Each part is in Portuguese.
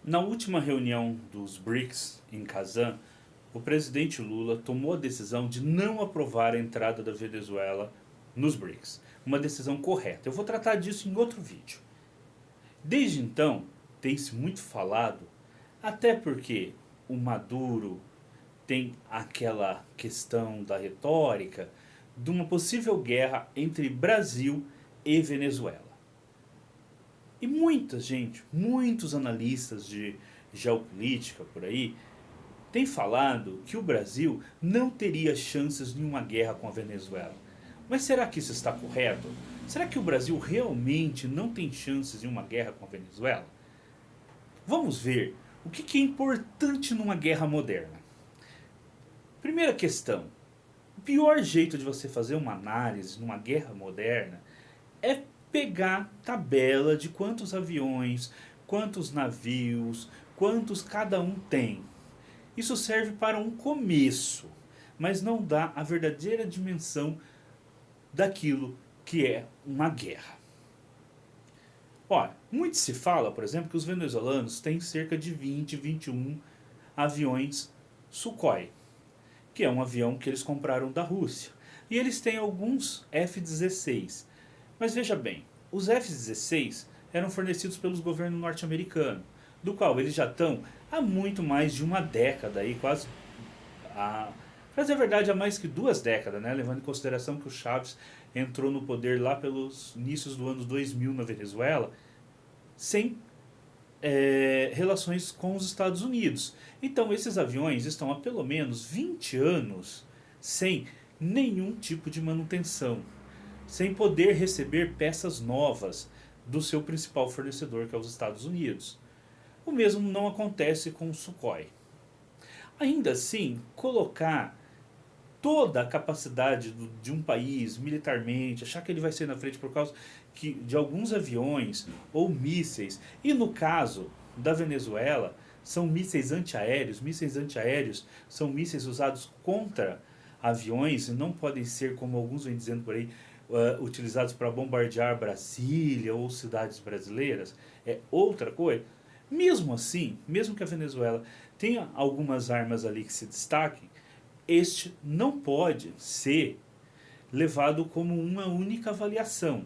Na última reunião dos BRICS em Kazan, o presidente Lula tomou a decisão de não aprovar a entrada da Venezuela nos BRICS. Uma decisão correta. Eu vou tratar disso em outro vídeo. Desde então, tem-se muito falado, até porque o Maduro tem aquela questão da retórica de uma possível guerra entre Brasil e Venezuela. E muita gente, muitos analistas de geopolítica por aí, têm falado que o Brasil não teria chances de uma guerra com a Venezuela. Mas será que isso está correto? Será que o Brasil realmente não tem chances de uma guerra com a Venezuela? Vamos ver o que é importante numa guerra moderna. Primeira questão: o pior jeito de você fazer uma análise numa guerra moderna é pegar tabela de quantos aviões, quantos navios, quantos cada um tem. Isso serve para um começo, mas não dá a verdadeira dimensão daquilo que é uma guerra. Olha, muito se fala, por exemplo, que os venezuelanos têm cerca de 20, 21 aviões Sukhoi, que é um avião que eles compraram da Rússia. E eles têm alguns F-16. Mas veja bem, os F-16 eram fornecidos pelos governos norte-americanos, do qual eles já estão há muito mais de uma década, aí, quase para dizer a verdade, há mais que 2 décadas, né? Levando em consideração que o Chávez entrou no poder lá pelos inícios do ano 2000 na Venezuela, sem relações com os Estados Unidos. Então esses aviões estão há pelo menos 20 anos sem nenhum tipo de manutenção, sem poder receber peças novas do seu principal fornecedor, que é os Estados Unidos. O mesmo não acontece com o Sukhoi. Ainda assim, colocar toda a capacidade de um país militarmente, achar que ele vai ser na frente por causa de alguns aviões ou mísseis, e no caso da Venezuela, são mísseis antiaéreos. Mísseis antiaéreos são mísseis usados contra aviões e não podem ser, como alguns vêm dizendo por aí, utilizados para bombardear Brasília ou cidades brasileiras. É outra coisa. Mesmo assim, mesmo que a Venezuela tenha algumas armas ali que se destaquem, este não pode ser levado como uma única avaliação.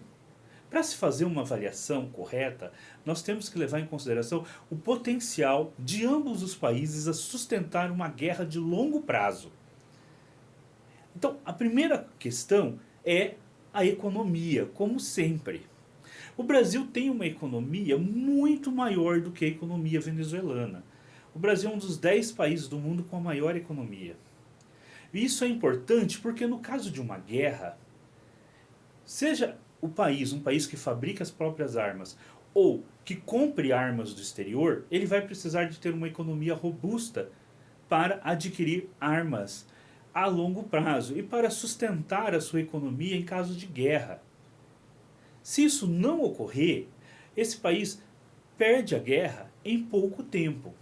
Para se fazer uma avaliação correta, nós temos que levar em consideração o potencial de ambos os países a sustentar uma guerra de longo prazo. Então, a primeira questão é a economia, como sempre. O Brasil tem uma economia muito maior do que a economia venezuelana. O Brasil é um dos 10 países do mundo com a maior economia. E isso é importante porque no caso de uma guerra, seja o país um país que fabrica as próprias armas ou que compre armas do exterior, ele vai precisar de ter uma economia robusta para adquirir armas a longo prazo e para sustentar a sua economia em caso de guerra. Se isso não ocorrer, esse país perde a guerra em pouco tempo.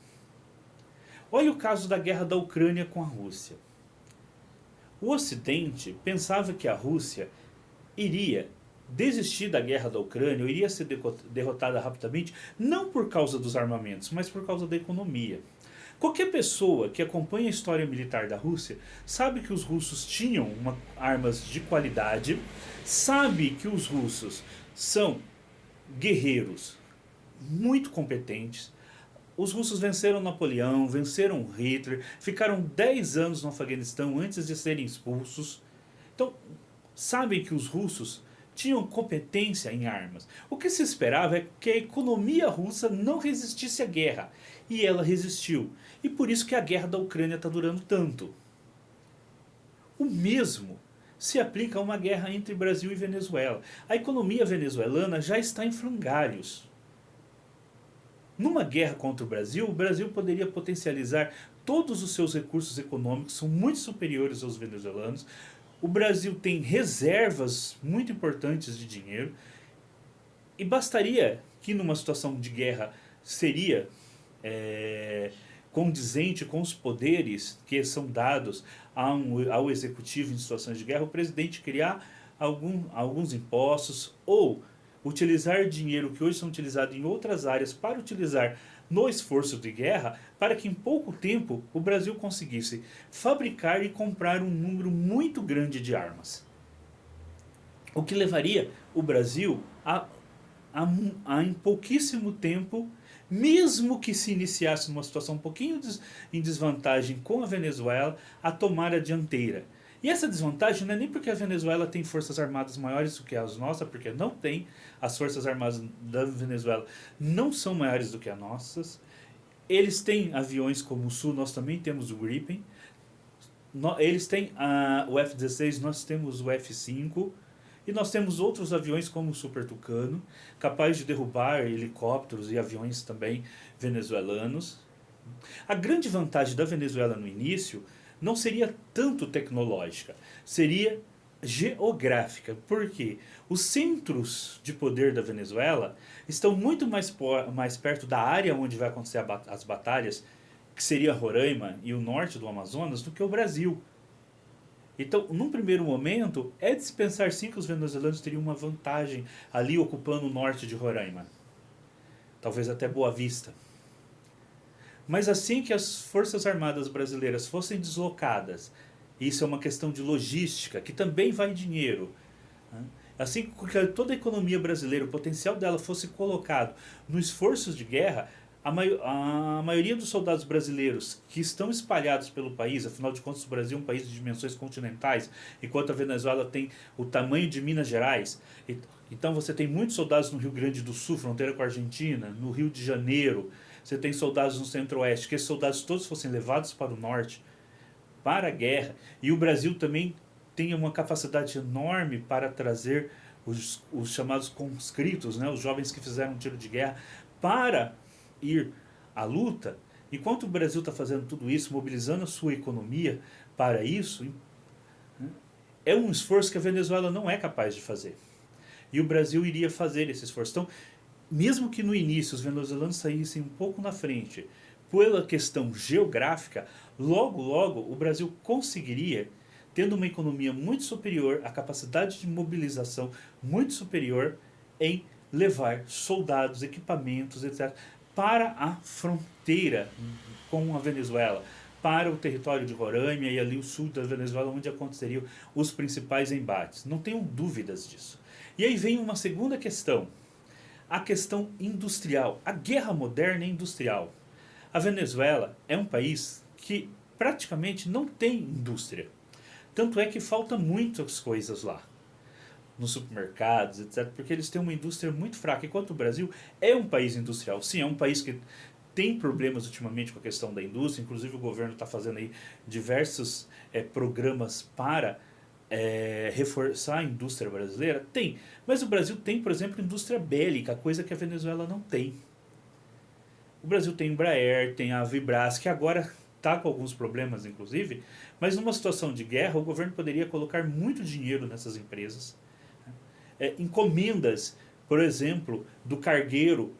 Olha o caso da guerra da Ucrânia com a Rússia. O Ocidente pensava que a Rússia iria desistir da guerra da Ucrânia, ou iria ser derrotada rapidamente, não por causa dos armamentos, mas por causa da economia. Qualquer pessoa que acompanha a história militar da Rússia sabe que os russos tinham armas de qualidade, sabe que os russos são guerreiros muito competentes. Os russos venceram Napoleão, venceram Hitler, ficaram 10 anos no Afeganistão antes de serem expulsos. Então, sabem que os russos tinham competência em armas. O que se esperava é que a economia russa não resistisse à guerra. E ela resistiu. E por isso que a guerra da Ucrânia está durando tanto. O mesmo se aplica a uma guerra entre Brasil e Venezuela. A economia venezuelana já está em frangalhos. Numa guerra contra o Brasil poderia potencializar todos os seus recursos econômicos, são muito superiores aos venezuelanos. O Brasil tem reservas muito importantes de dinheiro e bastaria que numa situação de guerra seria condizente com os poderes que são dados ao executivo em situações de guerra, o presidente criar alguns impostos ou utilizar dinheiro que hoje são utilizados em outras áreas para utilizar no esforço de guerra, para que em pouco tempo o Brasil conseguisse fabricar e comprar um número muito grande de armas. O que levaria o Brasil em pouquíssimo tempo, mesmo que se iniciasse numa situação um pouquinho em desvantagem com a Venezuela, a tomar a dianteira. E essa desvantagem não é nem porque a Venezuela tem forças armadas maiores do que as nossas, porque não tem. As forças armadas da Venezuela não são maiores do que as nossas. Eles têm aviões como o Sul, nós também temos o Gripen. Eles têm o F-16, nós temos o F-5. E nós temos outros aviões como o Super Tucano, capaz de derrubar helicópteros e aviões também venezuelanos. A grande vantagem da Venezuela no início não seria tanto tecnológica, seria geográfica, porque os centros de poder da Venezuela estão muito mais perto da área onde vai acontecer as batalhas, que seria Roraima e o norte do Amazonas, do que o Brasil. Então, num primeiro momento, é de se pensar sim que os venezuelanos teriam uma vantagem ali ocupando o norte de Roraima. Talvez até Boa Vista. Mas assim que as forças armadas brasileiras fossem deslocadas, isso é uma questão de logística, que também vai dinheiro. Assim que toda a economia brasileira, o potencial dela fosse colocado no esforço de guerra, a maioria dos soldados brasileiros que estão espalhados pelo país, afinal de contas o Brasil é um país de dimensões continentais, enquanto a Venezuela tem o tamanho de Minas Gerais. Então você tem muitos soldados no Rio Grande do Sul, fronteira com a Argentina, no Rio de Janeiro, você tem soldados no centro-oeste, que esses soldados todos fossem levados para o norte, para a guerra, e o Brasil também tem uma capacidade enorme para trazer os chamados conscritos, né, os jovens que fizeram um tiro de guerra, para ir à luta. Enquanto o Brasil está fazendo tudo isso, mobilizando a sua economia para isso, é um esforço que a Venezuela não é capaz de fazer. E o Brasil iria fazer esse esforço. Então, mesmo que no início os venezuelanos saíssem um pouco na frente pela questão geográfica, logo o Brasil conseguiria, tendo uma economia muito superior, a capacidade de mobilização muito superior, em levar soldados, equipamentos, etc., para a fronteira com a Venezuela, para o território de Roraima e ali o sul da Venezuela, onde aconteceriam os principais embates. Não tenho dúvidas disso. E aí vem uma segunda questão, a questão industrial. A guerra moderna é industrial. A Venezuela é um país que praticamente não tem indústria. Tanto é que falta muitas coisas lá, nos supermercados, etc., porque eles têm uma indústria muito fraca, enquanto o Brasil é um país industrial. Sim, é um país que tem problemas ultimamente com a questão da indústria, inclusive o governo está fazendo aí diversos programas para reforçar a indústria brasileira. Tem, mas o Brasil tem, por exemplo, indústria bélica, coisa que a Venezuela não tem. O Brasil tem Embraer, tem a Vibras, que agora está com alguns problemas, inclusive, mas numa situação de guerra o governo poderia colocar muito dinheiro nessas empresas. Encomendas, por exemplo, do cargueiro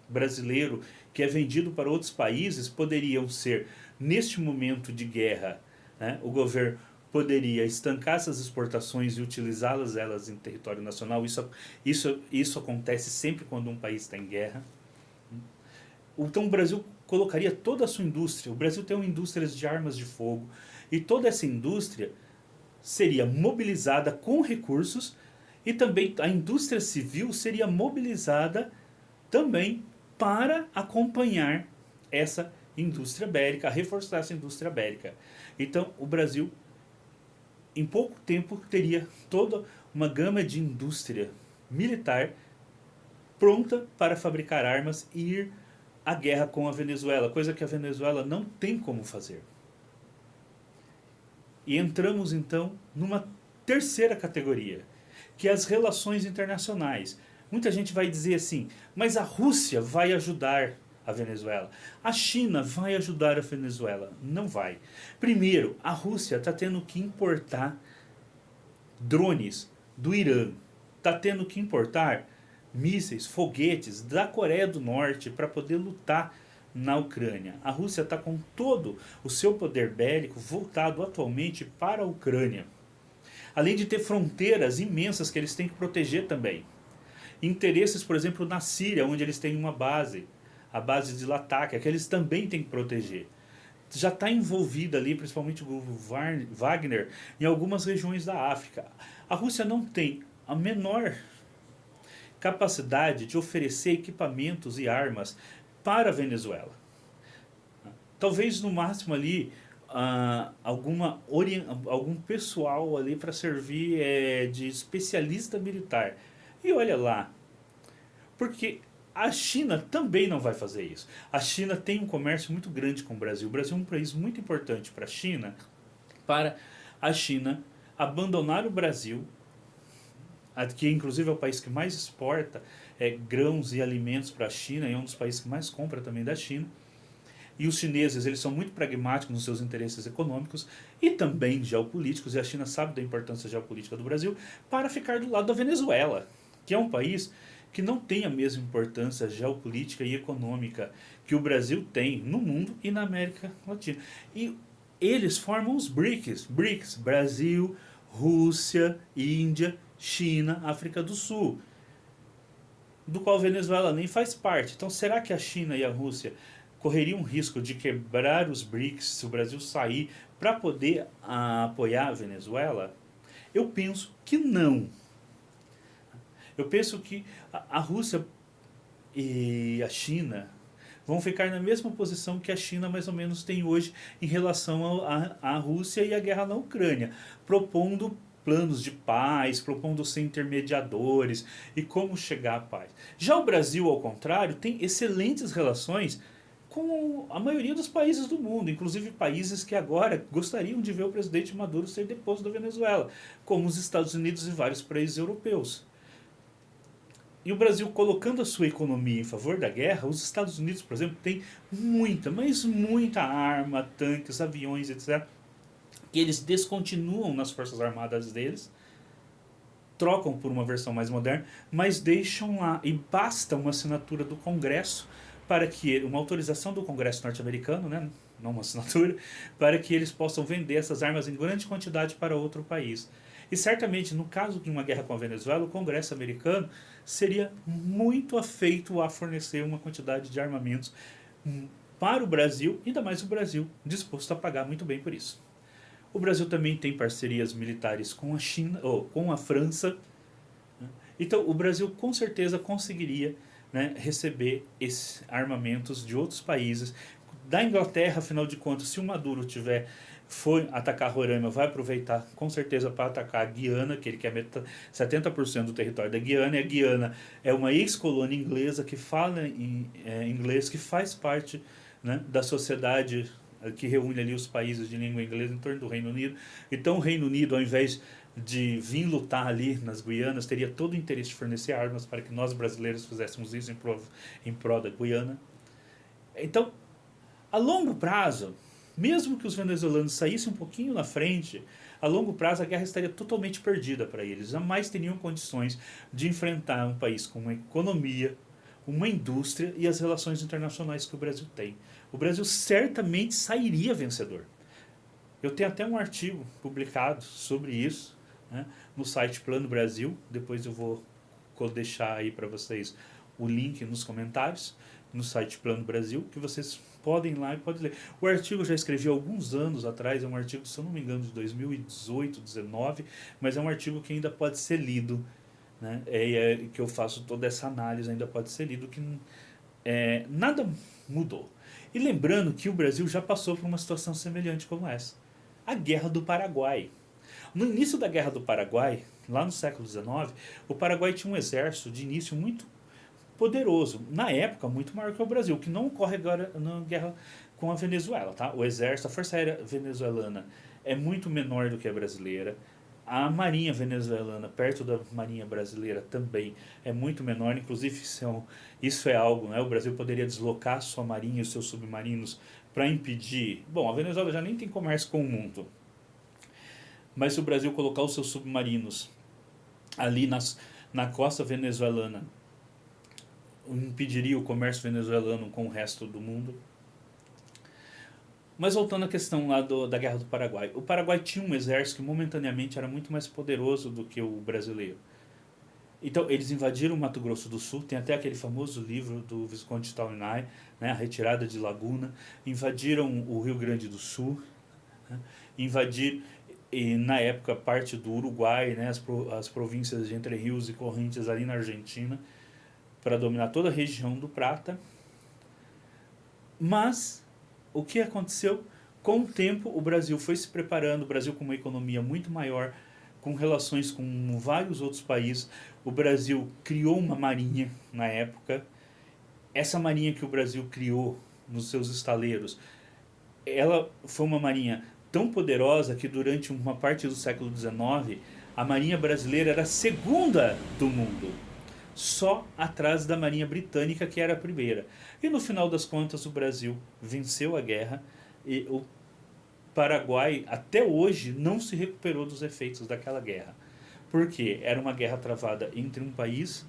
brasileiro que é vendido para outros países poderiam ser, neste momento de guerra, né, o governo poderia estancar essas exportações e utilizá-las elas em território nacional. Isso acontece sempre quando um país está em guerra. Então o Brasil colocaria toda a sua indústria. O Brasil tem uma indústria de armas de fogo e toda essa indústria seria mobilizada com recursos. E também a indústria civil seria mobilizada também para acompanhar essa indústria bélica, reforçar essa indústria bélica. Então o Brasil, em pouco tempo, teria toda uma gama de indústria militar pronta para fabricar armas e ir à guerra com a Venezuela, coisa que a Venezuela não tem como fazer. E entramos então numa terceira categoria, que é as relações internacionais. Muita gente vai dizer assim, mas a Rússia vai ajudar a Venezuela, a China vai ajudar a Venezuela. Não vai. Primeiro, a Rússia está tendo que importar drones do Irã, está tendo que importar mísseis, foguetes da Coreia do Norte para poder lutar na Ucrânia. A Rússia está com todo o seu poder bélico voltado atualmente para a Ucrânia. Além de ter fronteiras imensas que eles têm que proteger também. interesses, por exemplo, na Síria, onde eles têm uma base, a base de Latakia, que eles também têm que proteger. Já está envolvida ali, principalmente o grupo Wagner, em algumas regiões da África. A Rússia não tem a menor capacidade de oferecer equipamentos e armas para a Venezuela. Talvez no máximo ali algum pessoal ali para servir de especialista militar. E olha lá, porque a China também não vai fazer isso. A China tem um comércio muito grande com o Brasil. O Brasil é um país muito importante para a China, para a China abandonar o Brasil, que inclusive é o país que mais exporta grãos e alimentos para a China, e é um dos países que mais compra também da China. E os chineses, eles são muito pragmáticos nos seus interesses econômicos e também geopolíticos, e a China sabe da importância geopolítica do Brasil para ficar do lado da Venezuela, que é um país que não tem a mesma importância geopolítica e econômica que o Brasil tem no mundo e na América Latina. E eles formam os BRICS, Brasil, Rússia, Índia, China, África do Sul, do qual a Venezuela nem faz parte. Então será que a China e a Rússia correriam um risco de quebrar os BRICS se o Brasil sair para poder apoiar a Venezuela? Eu penso que não. Eu penso que a Rússia e a China vão ficar na mesma posição que a China mais ou menos tem hoje em relação à Rússia e à guerra na Ucrânia, propondo planos de paz, propondo ser intermediadores e como chegar à paz. Já o Brasil, ao contrário, tem excelentes relações com a maioria dos países do mundo, inclusive países que agora gostariam de ver o presidente Maduro ser deposto da Venezuela, como os Estados Unidos e vários países europeus. E o Brasil colocando a sua economia em favor da guerra, os Estados Unidos, por exemplo, tem muita, mas muita arma, tanques, aviões, etc., que eles descontinuam nas forças armadas deles, trocam por uma versão mais moderna, mas deixam lá, e basta uma assinatura do Congresso para que uma autorização do Congresso norte-americano, né, não uma assinatura, para que eles possam vender essas armas em grande quantidade para outro país. E certamente, no caso de uma guerra com a Venezuela, o Congresso americano seria muito afeito a fornecer uma quantidade de armamentos para o Brasil, ainda mais o Brasil disposto a pagar muito bem por isso. O Brasil também tem parcerias militares com a China, ou com a França. Então, o Brasil com certeza conseguiria, né, receber esses armamentos de outros países. Da Inglaterra, afinal de contas, se o Maduro for atacar Roraima, vai aproveitar com certeza para atacar a Guiana, que ele quer 70% do território da Guiana, e a Guiana é uma ex-colônia inglesa que fala inglês, que faz parte, né, da sociedade que reúne ali os países de língua inglesa em torno do Reino Unido. Então o Reino Unido, ao invés de vir lutar ali nas Guianas, teria todo o interesse de fornecer armas para que nós brasileiros fizéssemos isso em prol da Guiana. Então, a longo prazo, mesmo que os venezuelanos saíssem um pouquinho na frente, a longo prazo a guerra estaria totalmente perdida para eles. Jamais teriam condições de enfrentar um país com uma economia, uma indústria e as relações internacionais que o Brasil tem. O Brasil certamente sairia vencedor. Eu tenho até um artigo publicado sobre isso, né, no site Plano Brasil. Depois eu vou deixar aí para vocês o link nos comentários, no site Plano Brasil, que vocês podem ir lá e podem ler. O artigo eu já escrevi há alguns anos atrás, é um artigo, se eu não me engano, de 2018, 2019, mas é um artigo que ainda pode ser lido, né, que eu faço toda essa análise, ainda pode ser lido, que nada mudou. E lembrando que o Brasil já passou por uma situação semelhante como essa. A Guerra do Paraguai. No início da Guerra do Paraguai, lá no século XIX, o Paraguai tinha um exército de início muito poderoso. Na época, muito maior que o Brasil, que não ocorre agora na guerra com a Venezuela. Tá? O exército, a Força Aérea Venezuelana é muito menor do que a brasileira. A marinha venezuelana, perto da marinha brasileira, também é muito menor. Inclusive, isso é algo, né? O Brasil poderia deslocar sua marinha e os seus submarinos para impedir. Bom, a Venezuela já nem tem comércio com o mundo. Mas se o Brasil colocar os seus submarinos ali na costa venezuelana, impediria o comércio venezuelano com o resto do mundo. Mas voltando à questão lá da Guerra do Paraguai. O Paraguai tinha um exército que momentaneamente era muito mais poderoso do que o brasileiro. Então, eles invadiram o Mato Grosso do Sul, tem até aquele famoso livro do Visconde de Taurinai, né, A Retirada de Laguna. Invadiram o Rio Grande do Sul, né, invadiram, e na época, parte do Uruguai, né, as províncias de Entre Rios e Correntes ali na Argentina, para dominar toda a região do Prata. Mas, o que aconteceu? Com o tempo, o Brasil foi se preparando, o Brasil com uma economia muito maior, com relações com vários outros países. O Brasil criou uma marinha na época. Essa marinha que o Brasil criou nos seus estaleiros, ela foi uma marinha tão poderosa que durante uma parte do século XIX, a marinha brasileira era a segunda do mundo, só atrás da marinha britânica, que era a primeira. E no final das contas, o Brasil venceu a guerra e o Paraguai até hoje não se recuperou dos efeitos daquela guerra. Porque era uma guerra travada entre um país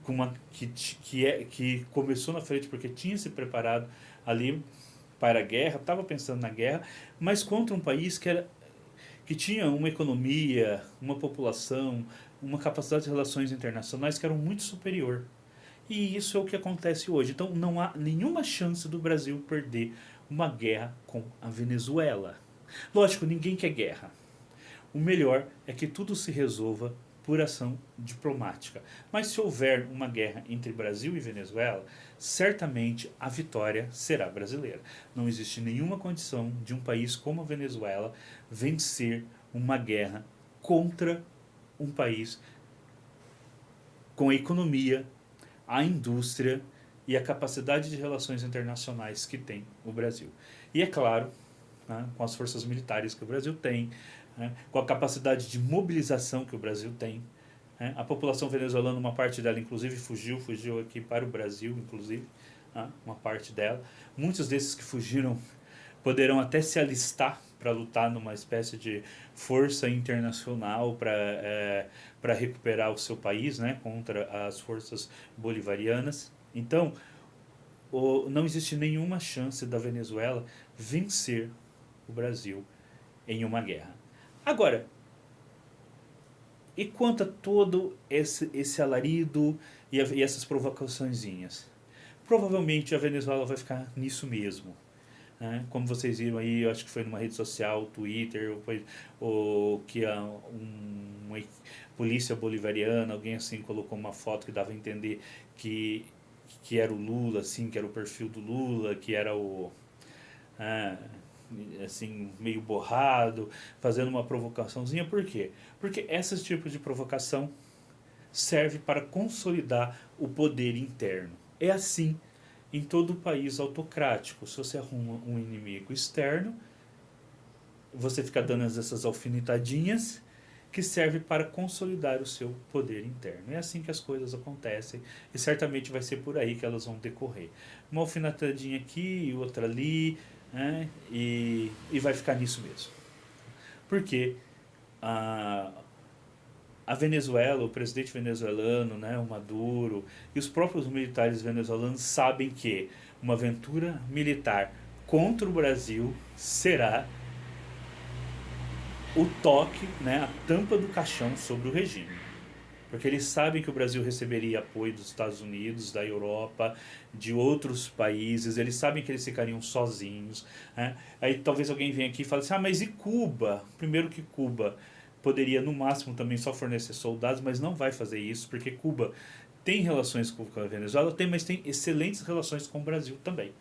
com uma, que começou na frente porque tinha se preparado ali para a guerra, estava pensando na guerra, mas contra um país que tinha uma economia, uma população, uma capacidade de relações internacionais que eram muito superior. E isso é o que acontece hoje. Então não há nenhuma chance do Brasil perder uma guerra com a Venezuela. Lógico, ninguém quer guerra. O melhor é que tudo se resolva por ação diplomática. Mas se houver uma guerra entre Brasil e Venezuela, certamente a vitória será brasileira. Não existe nenhuma condição de um país como a Venezuela vencer uma guerra contra um país com a economia, a indústria e a capacidade de relações internacionais que tem o Brasil. E é claro, né, com as forças militares que o Brasil tem, né, com a capacidade de mobilização que o Brasil tem. Né, a população venezuelana, uma parte dela inclusive fugiu aqui para o Brasil, inclusive, né, uma parte dela. Muitos desses que fugiram poderão até se alistar para lutar numa espécie de força internacional para recuperar o seu país, né, contra as forças bolivarianas. Então, não existe nenhuma chance da Venezuela vencer o Brasil em uma guerra. Agora, e quanto a todo esse alarido e essas provocaçõezinhas? Provavelmente a Venezuela vai ficar nisso mesmo. Né? Como vocês viram aí, eu acho que foi numa rede social, Twitter, ou que uma polícia bolivariana, alguém assim colocou uma foto que dava a entender que era o Lula, assim, que era o perfil do Lula, que era assim, meio borrado, fazendo uma provocaçãozinha. Por quê? Porque esses tipos de provocação serve para consolidar o poder interno. É assim em todo país autocrático. Se você arruma um inimigo externo, você fica dando essas alfinetadinhas que serve para consolidar o seu poder interno. É assim que as coisas acontecem e certamente vai ser por aí que elas vão decorrer. Uma alfinetadinha aqui e outra ali, né? E vai ficar nisso mesmo. Porque a Venezuela, o presidente venezuelano, né, o Maduro, e os próprios militares venezuelanos sabem que uma aventura militar contra o Brasil será o toque, né, a tampa do caixão sobre o regime. Porque eles sabem que o Brasil receberia apoio dos Estados Unidos, da Europa, de outros países, eles sabem que eles ficariam sozinhos. Né? Aí talvez alguém venha aqui e fale assim, mas e Cuba? Primeiro que Cuba poderia no máximo também só fornecer soldados, mas não vai fazer isso, porque Cuba tem relações com a Venezuela, mas tem excelentes relações com o Brasil também.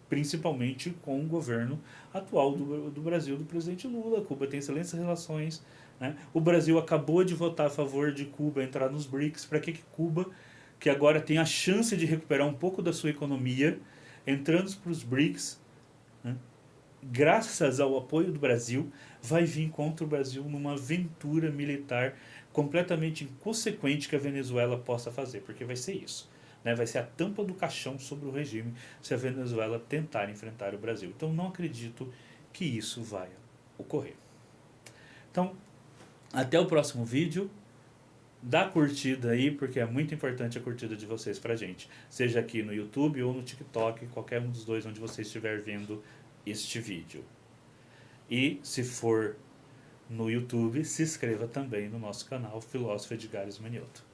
Principalmente com o governo atual do Brasil, do presidente Lula. Cuba tem excelentes relações. Né? O Brasil acabou de votar a favor de Cuba entrar nos BRICS. Para que Cuba, que agora tem a chance de recuperar um pouco da sua economia, entrando para os BRICS, né? Graças ao apoio do Brasil, vai vir contra o Brasil numa aventura militar completamente inconsequente que a Venezuela possa fazer, porque vai ser isso. Né? Vai ser a tampa do caixão sobre o regime se a Venezuela tentar enfrentar o Brasil. Então não acredito que isso vai ocorrer. Então, até o próximo vídeo. Dá curtida aí, porque é muito importante a curtida de vocês pra gente. Seja aqui no YouTube ou no TikTok, qualquer um dos dois onde você estiver vendo este vídeo. E se for no YouTube, se inscreva também no nosso canal Filósofo Edgares Manioto.